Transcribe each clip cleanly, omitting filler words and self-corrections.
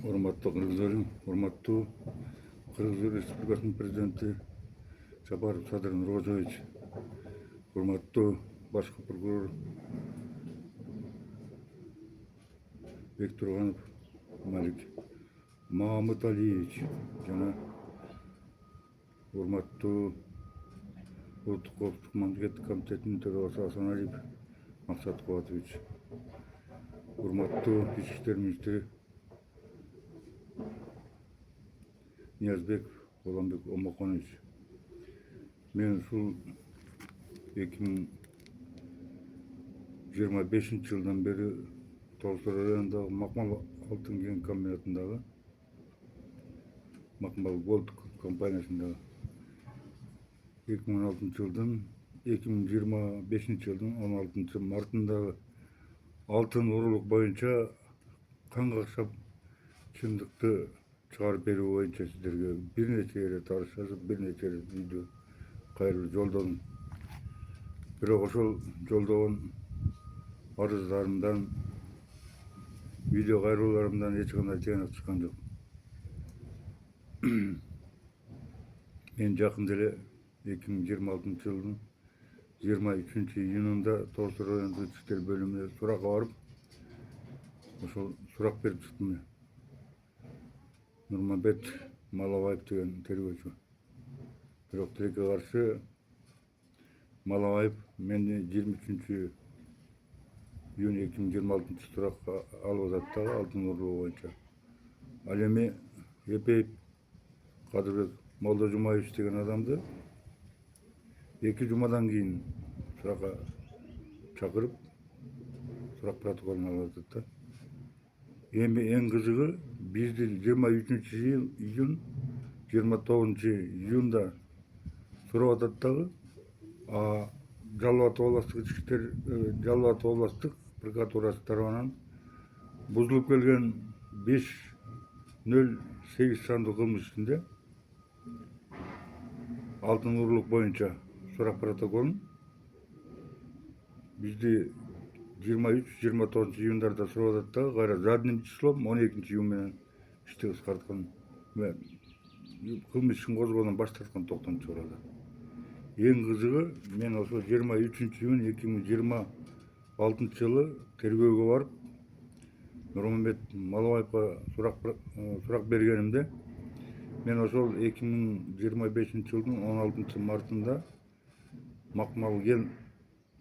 Урматтуу кыргыздарым, урматтуу Кыргыз Республикасынын президенти Жапаров Садыр Нурбашевич, урматтуу баш прокурор Бектурганов Малик Мамыталиевич жана урматтуу Улуттук коопсуздук мамлекеттик комитетинин төрагасы Асаналиев Максат Кубатович, урматтуу ички иштер министри Ниязбеков Уланбек Омоконович. Мен ушул 2025 жылдан бери Тоғызтар районундагы Макмал алтын кен комбинатындагы Макмал Голд компаниясындагы 2016 жылдын 2025 жылдын 16 мартындагы алтын уруулук боюнча кан какшап чындыкты чыгарып берүү боюнча сиздерге бир нече ирет арыз жазып, бир нече ирет видео кайрылуу жолдодум. Бирок ошол жолдогон арыздарымдан, видео кайрылууларымдан эч кандай тыянак чыккан жок. Мен жакында эле 2026 жылдын 23 июнунда Тоғызтар райондук ички иштер бөлүмүнө суракка барып, ошол сурак берип чыктым. Нурмамбет Малабаев деген тергөөчү. Бирок тилекке каршы Малабаев мени 23 июнь 2026 суракка алып атат дагы алтын уруулугу боюнча. Ал эми Эпеев Кадырбек Молдожумаевич деген адамды 2 жумадан кийин суракка чакырып, сурак протоколун алып атат да. Эми эң кызыгы бизди 23 июнь 29 июнда сурап атат дагы, Жалал Абад областык ички иштер Жалал Абад областык прокуратурасы тарабынан бузулуп келген 508 сандуу кылмыш ишинде алтын уруулук боюнча сурак протоколун бизди 23-29 июндарда сурап атат дагы, кайра задним числом 12 июнь менен ишти кыскарткан, кылмыш ишин козгоодон баш тарткан токтом чыгарат. Эң кызыгы, мен ошо 23 июнь 2026 жылы тергөөгө барып, Нурмамбет Малабаевга сурак бергенимде, мен ошол 2025 жылдын 16 мартында Макмал кен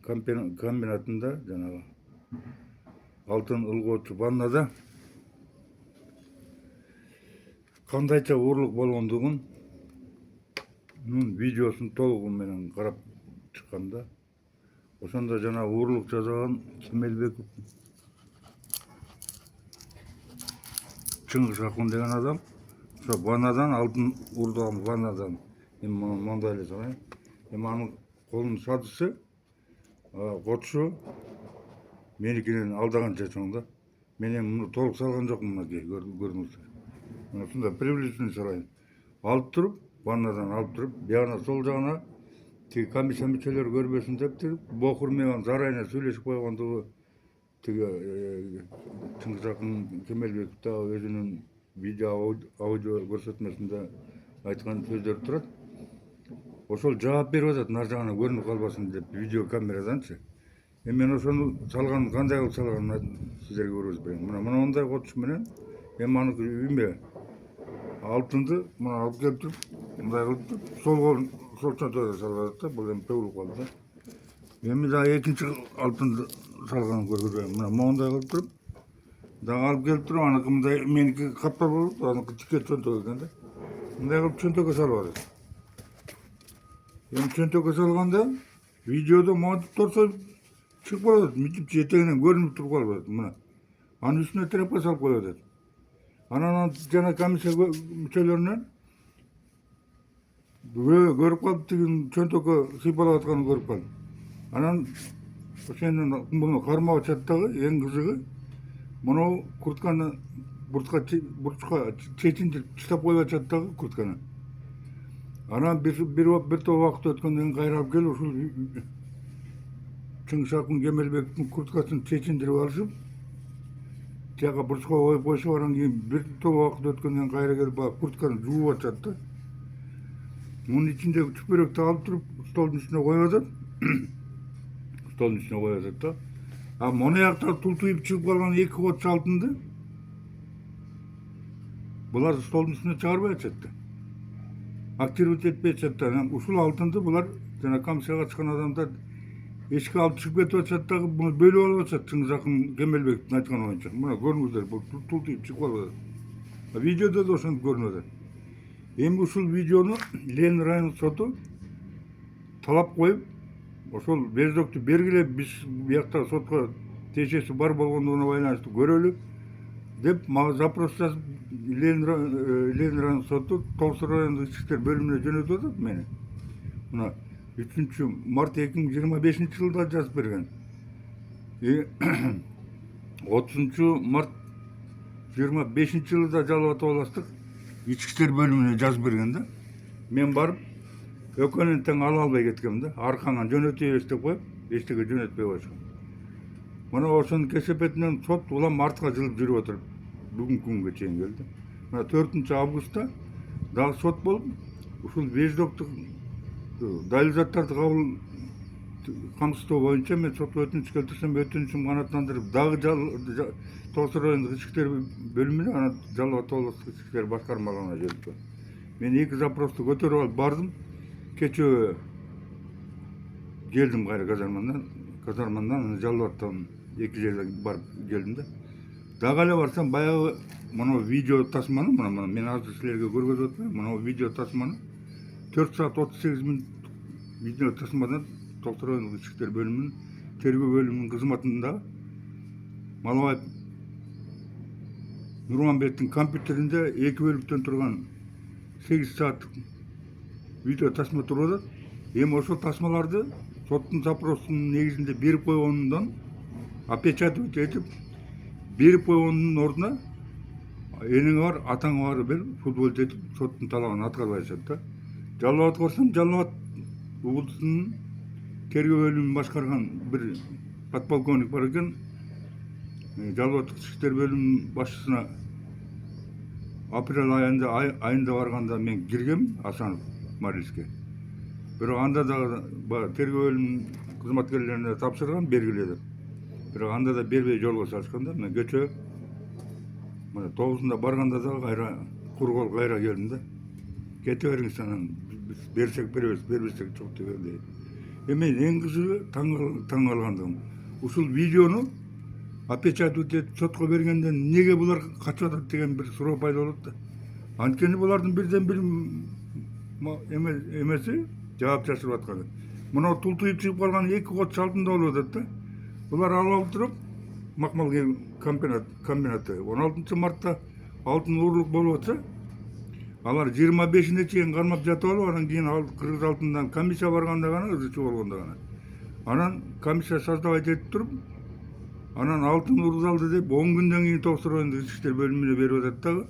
комбинатында жанагы алтын ылгоочу ваннада кандайча уурулук болгондугун видеосун толугу менен карап чыккам да. Ошондо жана уурулук жасаган Кемелбеков Чыңгыз Акун деген адам ошо ваннадан алтын уурдаган ваннадан, эми мондай эле санайын, эми анын колунун садысы котушу меникинен алдаганча чоң да. Мен эми муну толук салган жокмун, мынакей көрдүңүздөр. Мына ушундай приближительный салайын. Алып туруп, ваннадан алып туруп, биягына сол жагына тиги комиссия мүчөлөрү көрбөсүн деп Бохур менен зарайына сүйлөшүп койгондугу, тиги Чыңгыз Акун Кемелбеков да өзүнүн видео аудио көрсөтмөсүндө айткан сөздөрү турат. Ошол жаап берип атат, нар жагына көрүнүп калбасын деп, видео камераданчы. Эми мен ошону салган, кандай кылып салганын сиздерге көргөзүп берейин. Мына мондай котуш менен эми аныкы үймө алтынды мына алып келип туруп, мындай кылып туруп, сол колун сол чөнтөгүнө салып атат да. Бул эми төгүлүп калды да. Эми дагы экинчи алтынды салганын көргөзөйүн. Мына мондай кылып туруп, дагы алып келип туруп, аныкы мындай, меники каптар болуп, аныкы тике чөнтөк экен да. Мындай кылып чөнтөккө салып атат. Эми чөнтөккө салганда видеодо монтип турса чыгып калат, мынтип жетегинен көрүнүп туруп калып атат. Мына анын үстүнө тряпка салып коюп атат. Анан жана комиссия мүчөлөрүнөн көрүп калып, тиги чөнтөккө сыйпалап атканын көрүп калып. Анан ошенин муну кармап атышат дагы. Эң кызыгы, мынау куртканы бурчка чечиндирип чыштап коюп атышат дагы куртканы. Анан бир топ убакыт өткөндөн кийин кайра алып келип ушул Чыңгыз Акун Кемелбековдун курткасын чечиндирип алышып, тияка бурчка коюп койсо анан кийин бир топ убакыт өткөндөн кийин кайра келип баягы куртканы жууп атышат да. Мунун ичиндеги чүпүрөктү алып туруп столдун үстүнө коюп атат. Столдун үстүнө коюп атат да. А мону жакта тултуйуп чыгып калган 2 кот алтынды булар столдун үстүнө чыгарбай атышат да. Активдет этпей атышат да. Анан ушул алтынды булар жана комиссияга чыккан адамдар эшикке алып чыгып кетип атышат дагы, буну бөлүп алып атышат. Чыңгызакын Кемелбектин айтканы боюнча. Мына көрүңүздөр, бул тултуйуп чыгып калып атат. Видеодо да ошентип көрүнүп атат. Эми ушул видеону Ленин райондук соту талап коюп, ошол бездокту бергиле, биз биякта сотко тиешеси бар болгондугуна байланыштуу көрөлү деп мага запрос жазып Ленин райондук соту Тоосу райондук ички иштер бөлүмүнө жөнөтүп атат мени. Мына 3 март 2025-жылда жазып берген. 30 март 25-жылда Жалал Ата областык ички иштер бөлүмүнө жазып берген да. Мен барып экөөнүн тең ала албай кеткем да. Аркаңан жөнөтөбүз деп коюп, эчтеке жөнөтпөй койушкан. Мына ошонун кесепетинен сот улам артка жылып жүрүп отуруп бүгүнкү күнгө чейин келди. Мына 4 августта дагы сот болуп, ушул бездоктук далил заттарды кабыл камсыздоо боюнча мен сотко өтүнүч келтирсем, өтүнүчүм канааттандырып дагы Тоосу райондук ички иштер бөлүмүнө, анан Жалал Ата областык ички иштер башкармалыгына жөнөткөн. Мен 2 запросту көтөрүп алып бардым. Кечээ келдим кайра казармандан Жалал Атадан 2 жерге барып келдим да. Дагы эле барсам баягы мына видео тасманы, мына мен азыр силерге көргөзүп атпаймынбы, мына видео тасманы 4 саат 38 мүнөт видео тасмадан Тоосу райондук ички иштер бөлүмүнүн тергөө бөлүмүнүн кызматында Малыбаев Нурманбеттин компьютеринде 2 бөлүктөн турган 8 сааттык видео тасма туруп атат. Эми ошол тасмаларды соттун запросунун негизинде берип койгонундан опечатывать этип берип койгондун ордуна эниңе бар, атаңа бар берип футболить этип соттун талабын аткарбай атышат да. Жалал Абад барсам, Жалал Абад облусунун тергөө бөлүмүн башкарган бир подполковник бар экен. Жалал Абад ички иштер бөлүмүнүн башчысына апрель айында барганда мен киргем, Асанов Марилиске. Бирок анда дагы тергөө бөлүмүнүн кызматкерлерине тапшырган бергиле деп. Бирок анда да бербей жолго салышкан да. Мен кечээ мына 9-unda барганда дагы кайра кур кол кайра келдим да. Кете бериңиз, анан берсек беребиз, бербесек жок дегендей. Эми эң кызыгы таң калгандыгым, ушул видеону опечатывать этип сотко бергенден эмнеге булар качып атат деген бир суроо пайда болот да. Анткени булардын бирден бир эмеси жаап чачырып атканы. Мына тултуйуп чыгып калган 2 кот алтында болуп атат да. Булар алып туруп Макмал комбинаты 16 мартта алтын уурулук болуп атса, алар 25-ине чейин кармап жатып алып, анан кийин Кыргыз алтындан комиссия барганда гана, ызычы болгондо гана. Анан комиссия создавать этип туруп, анан алтын уурулалды деп 10 күндөн кийин Тоосу райондук ички иштер бөлүмүнө берип атат дагы.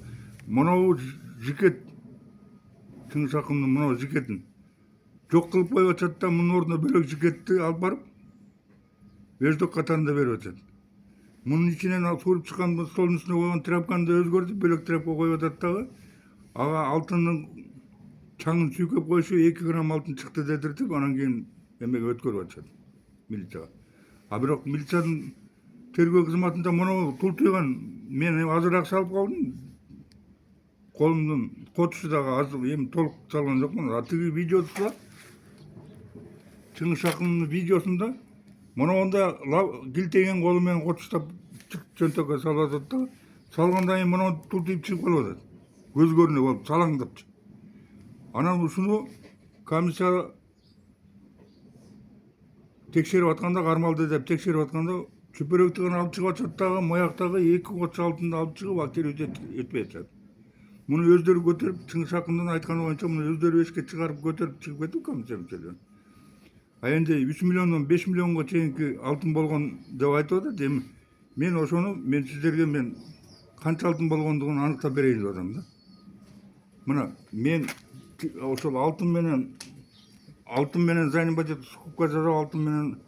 Монобу жикет Чыңгызакындын мына жикетин жок кылып коюп атышат да, мунун ордуна бөлөк жикетти алып барып бездок катарында берип атышат. Мунун ичинен суруп чыккан столдун үстүнө койгон тряпканы да өзгөртүп бөлөк тряпка коюп атат дагы. Ага алтындын чаңын сүйкөп коюшу 2 грамм алтын чыкты дедиртип, анан кийин эмеге өткөрүп атышат милицияга. А бирок милициянын тергөө кызматында мына тултуйган, мен азыраак салып калдым. Колумдун котусу дагы азыр эми толук салган жокмун. А тиги видеосу Чыңгызакындын видеосунда монда килтеген колу менен котустап чөнтөккө салып атат да. Салгандан кийин мына тултуйуп чыгып калып атат. Көз көрүнө болуп салаңдапчы. Анан ушуну комиссия текшерип атканда, кармалды деп текшерип атканда чүпүрөктү гана алып чыгып атышат дагы, мояктагы 2 кот алтынды алып чыгып активдет этпей атышат. Муну өздөрү көтөрүп, Чыңгызакындын айтканы боюнча муну өздөрү эшикке чыгарып көтөрүп чыгып кетип комиссия мүчөлөрү. А энди 3 миллиондон 5 миллионго чейинки алтын болгон деп айтып атат. Эми мен сиздерге канча алтын болгондугун аныктап берейин деп атам да. Мына мен ошол алтын менен занимать этип, скупка жасап алтын менен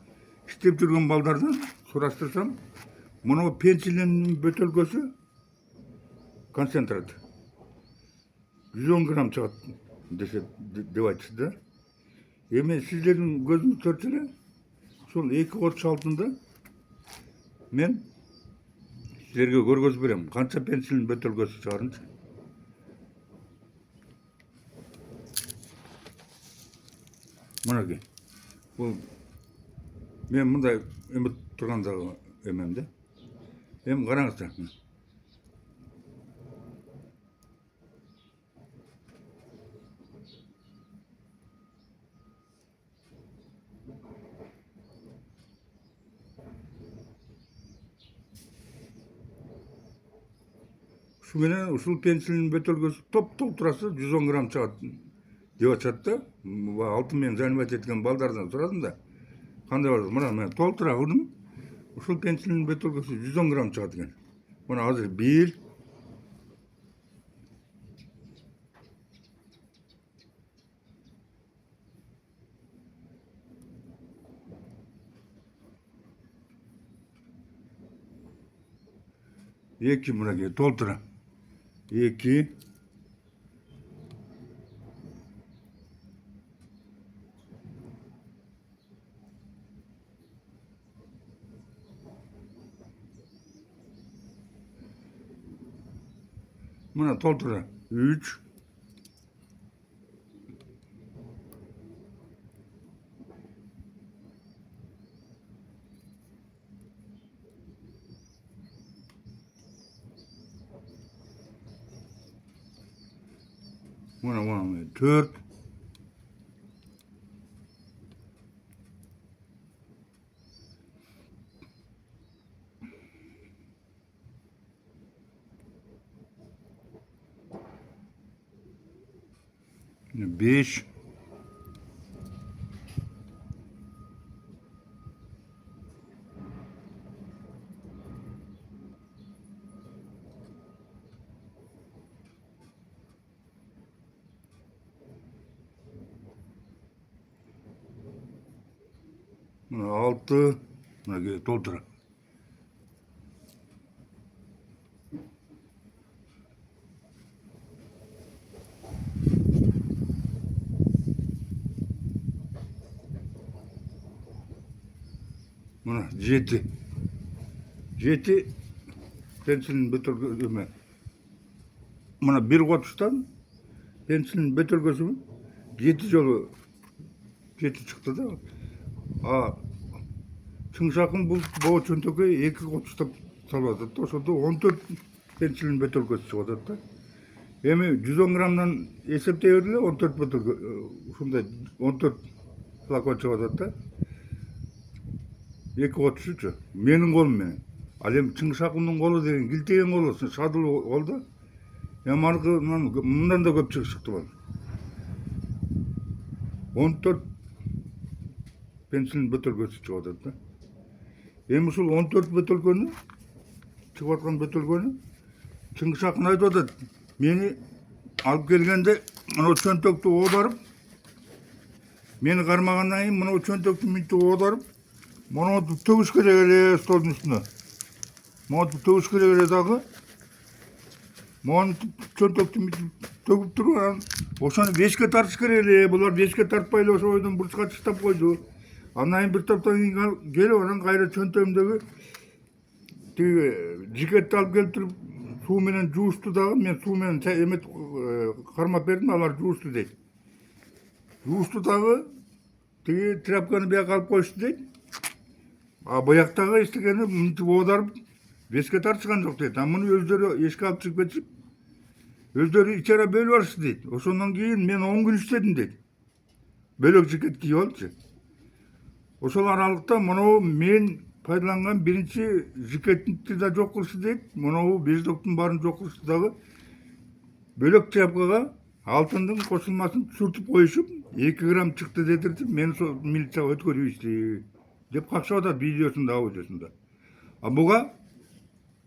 иштеп жүргөн балдардан сураштырсам, Мына пенсилинин бөтөлкөсү концентрат 110 грамм чыгат деп айтышты да. Эми сиздердин көзүңүз көрсө эле ушул 2,36-ында мен силерге көргөзүп берем. Канча пенсилин бөтөлкөсү чыгарынчы. Мынакей. Бул мен мындай эметип тургандагы эмем да. Эми караңыздар. Ушу менен ушул пенсилин бөтөлкөсү толтурасы 110 грамм чыгат деп атышат да. Алтын менен занимать эткен балдардан сурадым да. Кандай бар? Мына мен толтура курдум. Ушул пенсилин бөтөлкөсү 110 грамм чыгат экен. Мына азыр 1, 2 мынакей толтура. 2, мына толтура. 3, mına 4, 5, mına 6, mınakey толтура. Mına 7. 7 пенсилин бөтөлкөсү эме. Мына 1,30-тан пенсилин бөтөлкөсү 7 жолу 7 чыкты да. Чыңшакын бул боо чөнтөккө 2,30 салып атат да. Ошондо 14 пенсилин бөтөлкөсү чыгып атат да. Эми 110 граммдан эсептей бергиле 14 бөтөлкө ушундай 14 флакон чыгып атат да. 2,33 менин колум менен. Ал эми Чыңшакымдын колу деген килтеген колу, шадыл кол да. Эми аныкынан мындан да көп чыгып чыкты. 14 пенсилин бөтөлкөсү чыгып атат да. Эми ушул 14 бөтөлкөнү чыгып аткан бөтөлкөнү Чыңшакын айтып атат. Мени алып келгенде мына чөнтөктү оодарып, мени кармагандан кийин мына чөнтөктү мынтип оодарып, монотуп төгүш керек эле столдун үстүнө. Монотуп төгүш керек эле дагы. Монотуп чөнтөктү мынтип төгүп туруп, анан ошону бешке тартыш керек эле. Булар бешке тартпай эле ошо бойдон бурчка таштап койду. Андан кийин бир топтон кийин келип, анан кайра чөнтөгүмдөгү тиги жикетти алып келип туруп суу менен жуушту дагы. Мен суу менен эмет кармап бердим, алар жуушту дейт. Жуушту дагы тиги тряпканы бияка алып коюшту дейт. Бояктагы эстегени мынтип оодарып бешке тартышкан жок дейт. Муну өздөрү эшикке алып чыгып кетишип, өздөрү ичара бөлүп алышты дейт. Ошондон кийин мен 10 күн иштедим дейт. Бөлөк жикет кийип алыпчы. Ошол аралыкта монобу мен пайдаланган биринчи жикетти да жок кылышты дейт. Монобу бездоктун баарын жок кылышты дагы. Бөлөк тряпкага алтындын кошулмасын сүртүп коюшуп 2 грамм чыкты дедиртип, мени сол милицияга өткөрүбүштү деп какшап атат видеосунда, аудиосунда. Буга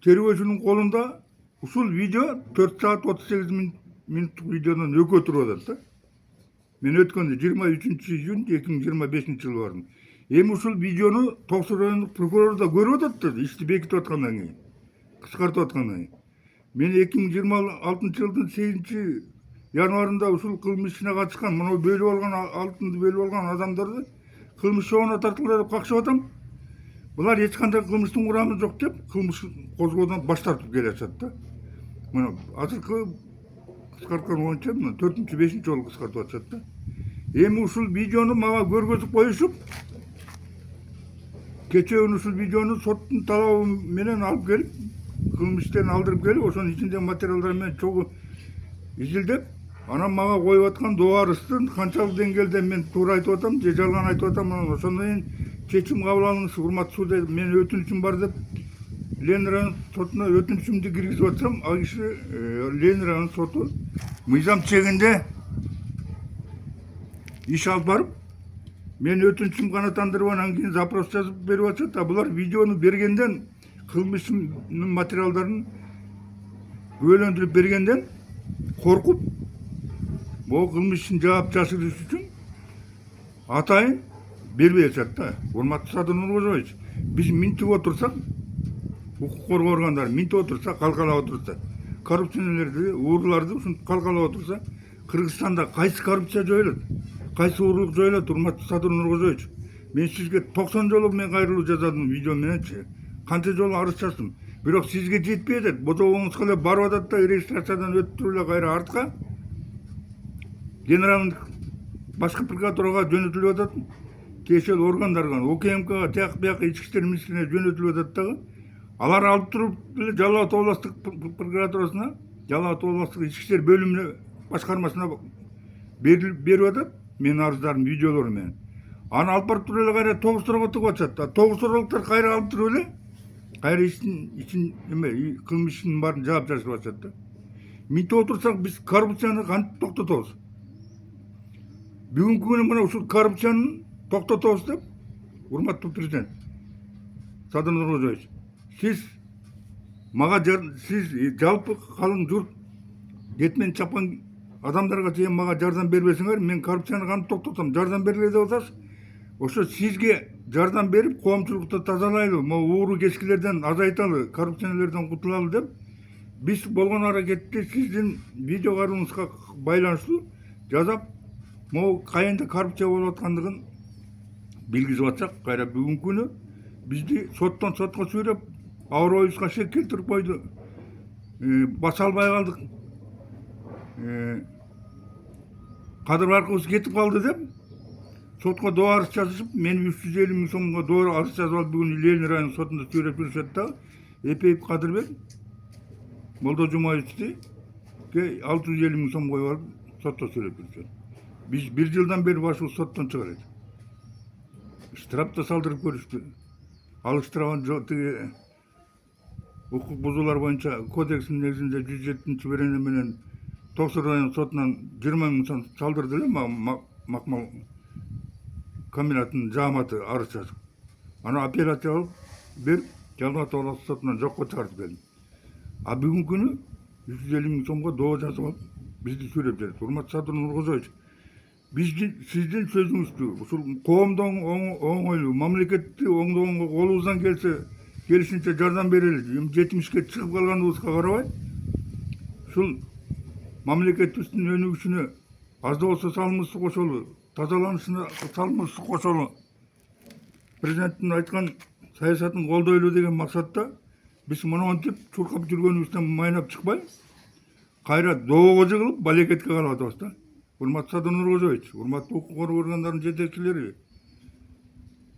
тергөөчүнүн колунда ушул видео 4 саат 38 минуттук видеодон экөө туруп атат да. Мен өткөндө 23 июнь 2025 жылы бардым. Эми ушул видеону Ток Суу райондук прокурор да көрүп атат да, ишти бекитип аткандан кийин, кыскартып аткандан кийин. Мен 2026 жылдын 8 январында ушул кылмыш ишине катышкан, мына бөлүп алган алтынды бөлүп алган адамдарды кылмыш жобуна тартылгыла деп какшап атам. Булар эч кандай кылмыштын курамы жок деп кылмыш козгоодон баш тартып келишет да. Мына азыркы кыскарткан боюнча мына 4-5 жолу кыскартып атышат да. Эми ушул видеону мага көргөзүп коюшуп, кечээ ушул видеону соттун талабы менен алып келип, кылмыш иштен алдырып келип, ошонун ичиндеги материалдар менен чогуу изилдеп, анан мага коюп аткан доо арыздын канчалык деңгээлде мен туура айтып атам же жалган айтып атам, ошондон кийин чечим кабыл алыңыз, урматтуу судья, мен өтүнүчүм бар деп Ленин район сотуна өтүнүчүмдү киргизип атсам, ал киши Ленин район соту мыйзам чегинде иш алып барып, мен өтүнүчүм канааттандырып анан кийин запрос жазып берип атышат. А булар видеону бергенден, кылмыштын материалдарын күбөлөндүрүп бергенден коркуп, могу кылмыш ишин жаап жашырыш үчүн атайын бербей атышат да. Урматтуу Садыр Нуркожоевич, биз минтип отурсак, укук коргоо органдары минтип отурса, калкалап отурса, коррупционерлерди, ууруларды ушинтип калкалап отурса, Кыргызстанда кайсы коррупция жоюлат, кайсы уурулук жоюлат? Урматтуу Садыр Нуркожоевич, мен сизге 90 жолу мен кайрылуу жаздым видео мененчи, канча жолу арыз жаздым. Бирок сизге жетпей атат, ботогоңузга эле барып атат да, регистрациядан өтүп туруп эле кайра артка генералдык башкы прокуратурага жөнөтүлүп атат, тиешелүү органдарга, УКМКга, тияк бияка ички иштер министрлигине жөнөтүлүп атат дагы. Алар алып туруп эле Жалал Абад областык прокуратурасына, Жалал Абад областык ички иштер бөлүмүнө, башкармасына берип атат менин арыздарым, видеолору менен. Аны алып барып туруп эле кайра Тогуз Торого тыгып атышат да. Тогуз Торголуктар кайра алып туруп эле кайра ичин эме кылмыш ишин баарын жаап жашырып атышат да. Минтип отурсак биз коррупцияны кантип токтотобуз? Бүгүнкү күнү мына ушул коррупцияны токтотобуз деп, урматтуу президент Садыр Нуркожоевич, сиз мага сиз жалпы калың журт кетмен чапкан адамдарга чейин мага жардам бербесеңер, мен коррупцияны кантип токтотом? Жардам бергиле деп атасыз. Ошо сизге жардам берип, коомчулукту тазалайлы, могу ууру кескилерден азайталы, коррупционерлерден кутулалы деп, биз болгон аракетти сиздин видео карооңузга байланыштуу жасап, могу каенде коррупция болуп аткандыгын билгизип атсак, кайра бүгүнкү күнү бизди соттон сотко сүйрөп, аброюбузга шек келтирип койду, баса албай калдык, кадыр баркыбыз кетип калды деп, сотко доо арыз жазышып, мени 350 миң сомго доо арыз жазып алып бүгүн Ленин район сотунда сүйрөп жүрүшөт да. Эпеев Кадырбек Молдо Жумаевичти 650 миң сом коюп алып сотто сүйрөп жүрүшөт. Биз 1 жылдан бери башыбыз соттон чыга элек. Штраф да салдырып көрүштү. Ал штрафын тиги укук бузуулар боюнча кодекстин негизинде 107-берене менен Ток Суу район сотунан 20 миң сом салдырды эле Макмал комбинатынын жааматы арыз жазып. Аны апелляция алып берип, Жалал Абад областык сотунан жокко чыгартып келдим. А бүгүнкү күнү 150 миң сомго доо жазып алып бизди сүйрөп жүрөт. Урматтуу Садыр Нуркожоевич, сиздин сөзүңүздү ушул коомдо оңойлуу, мамлекетти оңдогонго колубуздан келишинче жардам берели, 70ке чыгып калганыбызга карабай, ушул мамлекетибиздин өнүгүшүнө аз да болсо салымыбызды кошолу, тазаланышына салымыбызды кошолу, президенттин айткан саясатын колдойлу деген максатта биз монтип чуркап жүргөнүбүздөн майнап чыкпай, кайра доого жыгылып, балекетке калып атабыз да. Урматтуу Садыр Нуркожоевич, урматтуу укук коргоо органдарынын жетекчилери,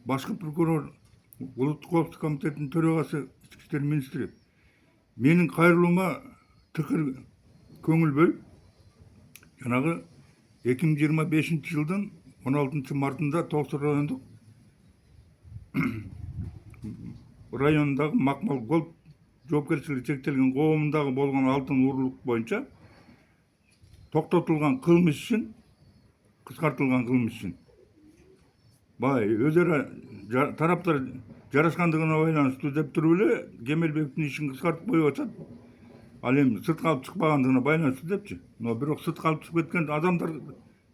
башкы прокурор, Улуттук коопсуздук комитетинин төрагасы, ички иштер министри менин кайрылуума тыкыр көңүл бөлүп, жанагы 2025 жылдын 16 мартында Ток Суу районундагы Макмал Голд жоопкерчилиги чектелген коомундагы болгон алтын уурулук боюнча токтотулган кылмыш ишин, кыскартылган кылмыш ишин өз ара тараптар жарашкандыгына байланыштуу деп туруп эле Кемелбековдун ишин кыскартып коюп атышат. Ал эми сыртка алып чыкпагандыгына байланыштуу депчи. Но бирок сыртка алып чыгып кеткен адамдар,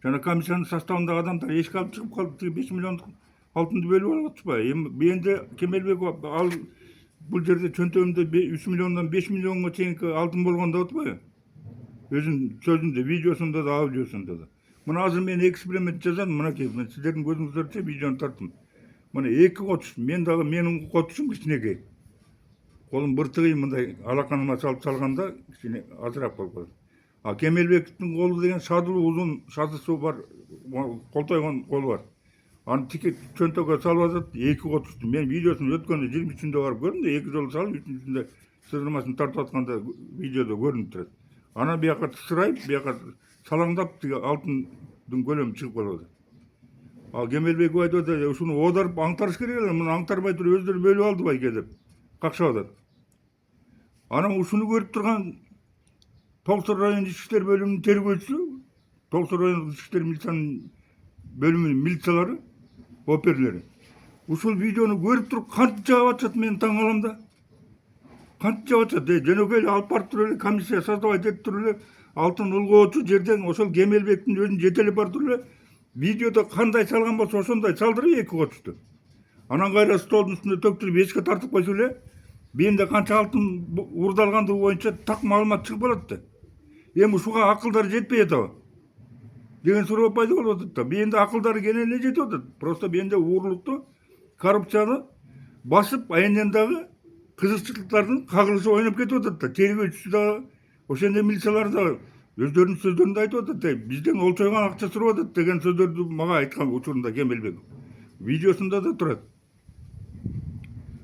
жана комиссиянын составындагы адамдар эшикке алып чыгып калып, 5 миллиондук алтынды бөлүп алып атышпайбы? Эми менде Кемелбек ал бул жерде чөнтөгүмдө 3 миллиондон 5 миллионго чейинки алтын болгон деп атпайбы? Өзүнүн сөзүндө, видеосунда да, аудиосунда да. Мына азыр мен эксперимент жасадым, мынакей мен сиздердин көзүңүздөрчө видеону тарттым. Мына 2 котуш, мен дагы менин котушум кичинекей. Колум быртыгый мындай алаканыма салып салганда кичине азыраак болуп калат. А Кемелбектин колу деген садылуу узун садысы бар, колтойгон колу бар. Аны тике чөнтөгкө салып атат, 2 котушту. Мен видеосун өткөндө 23-үндө барып көрдүм да, 2 жолу салып 3-үндө сыдырмасын тартып атканда видеодо көрүнүп турат. Анан бияка тысырайып, бияка салаңдап тиги алтындын көлөмү чыгып калып атат. Ал Кемелбеков айтып атат, ушуну оодарып аңтарыш керек эле, муну аңтарбай туруп өздөрү бөлүп алды байке деп какшап атат. Анан ушуну көрүп турган Тоғсыр район ички иштер бөлүмүнүн тергөөчүсү, Тоғсыр райондук ички иштер милициянын бөлүмүнүн милициялары, оперлери ушул видеону көрүп туруп кантип жаап атышат, мен таң калам да. Кантип жаап атышат? Жөнөкөй эле алып барып туруп эле комиссия создавать этип туруп эле алтын улгоочу жерден ошол Кемелбектин өзүн жетелеп барып туруп эле видеодо кандай салган болсо ошондой салдырып 2 котушту. Анан кайра столдун үстүнө төктүрүп эчке тартып койсо эле менде канча алтын урдалгандыгы боюнча так маалымат чыгып калат да. Эми ушуга акылдары жетпей атабы деген суроо пайда болуп атат да. Менде акылдары кене эле жетип атат. Просто менде уурлукту, коррупцияны басып, айынан дагы кызыкчылыктардын кагылышы ойноп кетип атат да. Тергөөчүсү дагы, ошондой милициялар дагы өздөрүнүн сөздөрүндө айтып атат да. Бизден олчойгон акча сурап атат деген сөздөрдү мага айткан учурунда Кемелбеков. Видеосунда да турат.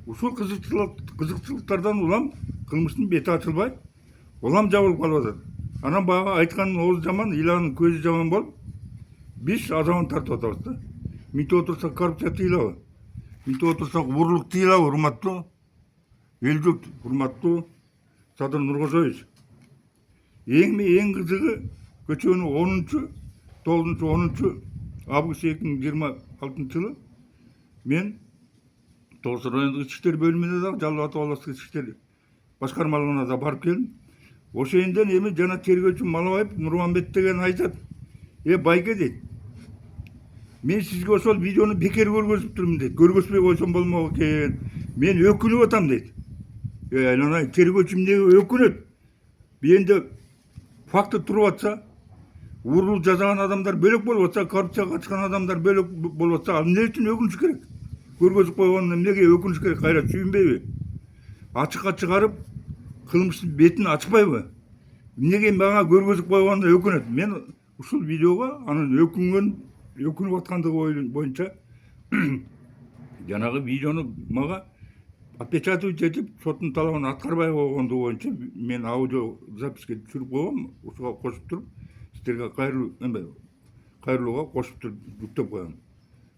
Ушул кызыкчылыктардан улам кылмыштын бети ачылбай, улам жабылып калып атат. Анан баягы айткан оозу жаман, ыйланын көзү жаман болуп, биз азабын тартып атабыз да. Мынтип отурсак коррупция тыйылабы? Мынтип отурсак уурлук тыйылабы, урматтуу эл журт, урматтуу Садыр Нуркожоевич? Эң кызыгы көчөнүн 9-10 август 2026 жылы мен Тоғсыр райондук ички иштер бөлүмүнө дагы, Жалал Абад областык ички иштер башкармалыгына да барып келдим. Ошондон эми жана тергөөчү Малабаев Нурманбет деген айтат, байке дейт, мен сизге ошол видеону бекер көргөзүп турмун дейт, көргөзбөй койсом болмок экен, мен өкүнүп атам дейт. Айланай, тергөөчү эмнеге өкүнөт? Менде факты туруп атса, уурлук жасаган адамдар бөлөк болуп атса, коррупцияга катышкан адамдар бөлөк болуп атса, ал эмне үчүн өкүнүш керек? Көргөзүп койгонуна эмнеге өкүнүш керек? Кайра сүйүнбөйбү? Ачыкка чыгарып кылмыштын бетин ачпайбы? Эмнеге мага көргөзүп койгонуна өкүнөт? Мен ушул видеого анын өкүнүп аткандыгы боюнча жанагы видеону мага отпечатывать этип, соттун талабын аткарбай койгондугу боюнча мен аудио записке түшүрүп койгом, ушуга кошуп туруп сиздерге кайрылууга кошуп туруп жүктөп коем.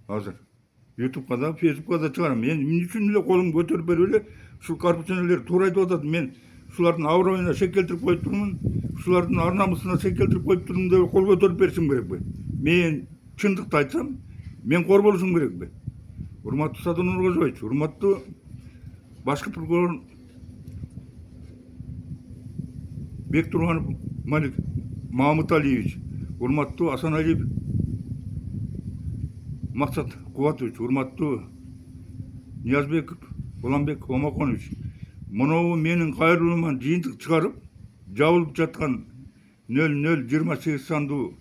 Азыр YouTube'га да, Facebook'ка да чыгарам. Мен эмне үчүн эле колумду көтөрүп берип эле ушул коррупционерлер туура айтып атат. Мен ушулардын аброюна шек келтирип коюп турмун, ушулардын ар намысына шек келтирип коюп турмун деп кол көтөрүп беришим керекпи? Мен чындыкты айтсам, мен корболушум керекпи? Урматтуу Садыр Нуркожоевич, урматтуу башкы прокурор Бектурганов Малик Мамыталиевич, урматтуу Асаналиев Максат Кубатович, урматтуу Ниязбеков Уланбек Омаконович, монобу менин кайрылууман жыйынтык чыгарып, жабылып жаткан 0028 сандуу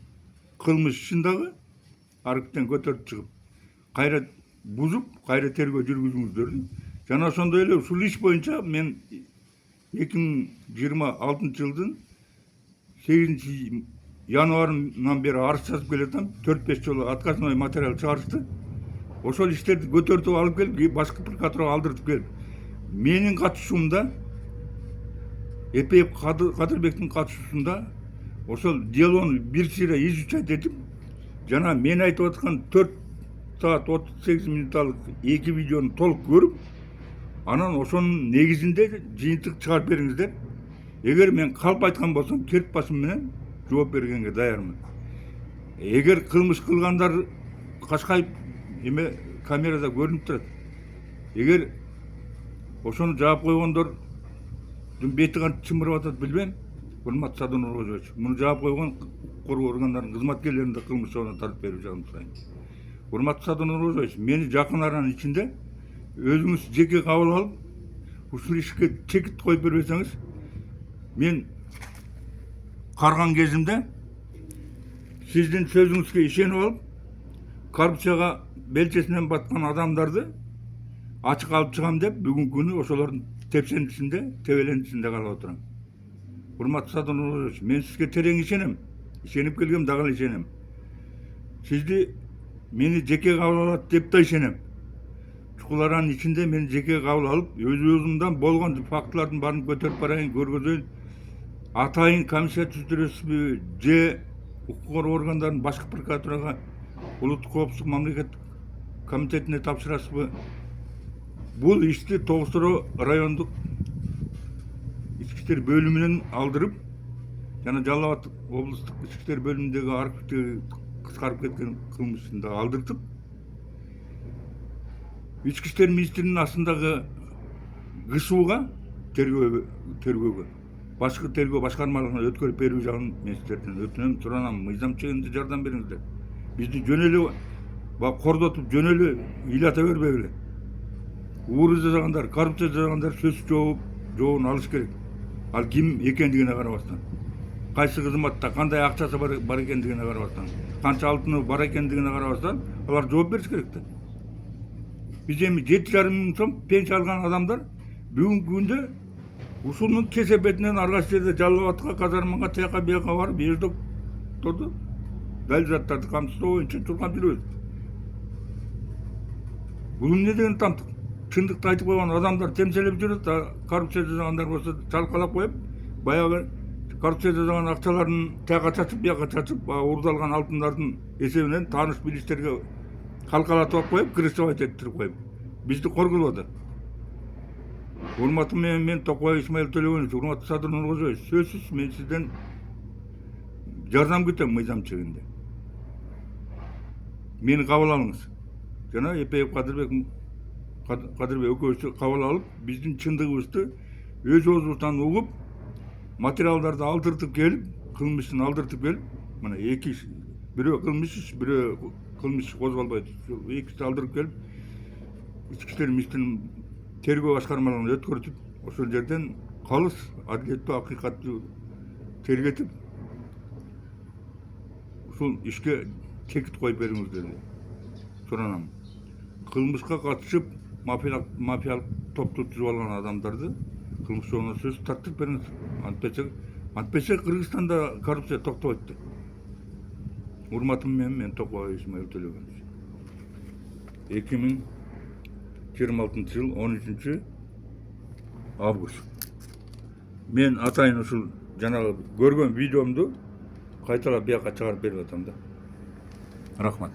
кылмыш ишин дагы архивден көтөрүп чыгып, кайра бузуп, кайра тергөө жүргүзүңүздөрдү. Жана ошондой эле ушул иш боюнча мен 2026 жылдын 8 январынан бери арыз жазып келатам. 4-5 жолу отказной материал чыгарышты. Ошол иштерди көтөртүп алып келип, башкы прокуратурага алдыртып келип, менин катышуумда, Эпеев Кадырбектин катышуусунда ошол делону бир сыйра изучать этип, жана мен айтып аткан 4 саат 38 минутталык 2 видеону толук көрүп, анан ошонун негизинде жыйынтык чыгарып бериңиздер. Эгер мен калп айткан болсом, керт башым менен жооп бергенге даярмын. Эгер кылмыш кылгандар кашкайып эме камерада көрүнүп турат. Эгер ошону жаап койгондордун бети кантип чымырып атат билбейм. Урматтуу Садыр Нуркожоевич, муну жаап койгон коргоо органдарынын кызматкерлерин да кылмыш жолуна тартып берип жагымсырайм. Урматтуу Садыр Нурбожевич, мени жакын аранын ичинде өзүңүз жеке кабыл алып, ушул ишке чекит коюп бербесеңиз, мен карган кезимде сиздин сөзүңүзгө ишенип алып, коррупцияга белчесинен баткан адамдарды ачык алып чыгам деп, бүгүнкү күнү ошолордун тепсендисинде, тебелендисинде калып отурам. Урматтуу Садыр Нурбожевич, мен сизге терең ишенем. Ишенип келгем, дагы эле ишенем. Сизди мени жеке кабыл алат деп да ишенем. Чукул аранын ичинде мени жеке кабыл алып, өзүмдөн болгон фактылардын баарын көтөрүп барайын, көргөзөйүн. Атайын комиссия түзүрөсүбү же укук коргоо органдарын башкы прокуратурага, улуттук коопсуздук мамлекеттик комитетине тапшырасызбы? Бул ишти Тогуз-Тороо райондук ички иштер бөлүмүнөн алдырып, жана Жалал Абад облустук ички иштер бөлүмүндөгү архивдеги кыскарып кеткен кылмышын да алдыртып, ички иштер министринин астындагы ГШУга тергөөгө башкы тергөө башкармалыгына өткөрүп берүү жагын мен сиздерден өтүнөм, суранам. Мыйзам чегинде жардам бериңиздер. Бизди жөн эле кордотуп, жөн эле ыйлата бербегиле. Уур жасагандар, коррупция жасагандар сөзсүз жообун алыш керек. Ал ким экендигине карабастан, кайсы кызматта кандай акчасы бар экендигине карабастан, канча алтыны бар экендигине карабастан, алар жооп бериш керек да. Биз эми 7,5 миң сом пенсия алган адамдар бүгүнкү күндө ушунун кесепетинен ар кайсы жерде Жалал Абадка, казармага, тияка бияка барып, еждокторду далил заттарды камсыздоо боюнча чуркап жүрөбүз. Бул эмне деген тамтык? Чындыкты айтып койгон адамдар темселеп жүрөт, коррупция жасагандар болсо чалкалап коюп, баягы коррупция жасаган акчаларын тияка чачып, бияка чачып, уурдалган алтындардын эсебинен тааныш билиштерге калкалатып коюп, крышевать этирип коюп, бизди коргулоду. Урматтуу мен Токой Исмаил Төлөгенович, урматтуу Садыр Нурбожевич, сөзсүз мен сизден жардам күтөм мыйзам чегинде. Мени кабыл алыңыз. Жана Эпеев Кадырбек экөөбүздү кабыл алып, биздин чындыгыбызды өз оозубуздан угуп, материалдарды алдыртып келип, кылмышын алдыртып келип, мына эки бирөө кылмыш, бирөө кылмыш козголбойт. Экиси алдырып келип, ички иштер министринин тергөө башкармалыгына өткөртүп, ошол жерден калыс, адилеттүү, акыйкаттуу тергетип, ушул ишке чекит коюп бериңиздер деп суранам. Кылмышка катышып, мафиялык топту түзүп алган адамдарды кылмыш жолуна сөзсүз тартып бериңиз. Антпесе Кыргызстанда коррупция токтобойт да. Урматым мен Токой Исмаил Төлөгенович. 2026 жыл 13 август. Мен атайын ушул жанагы көргөн видеомду кайталап бияка чыгарып берип атам да. Рахмат.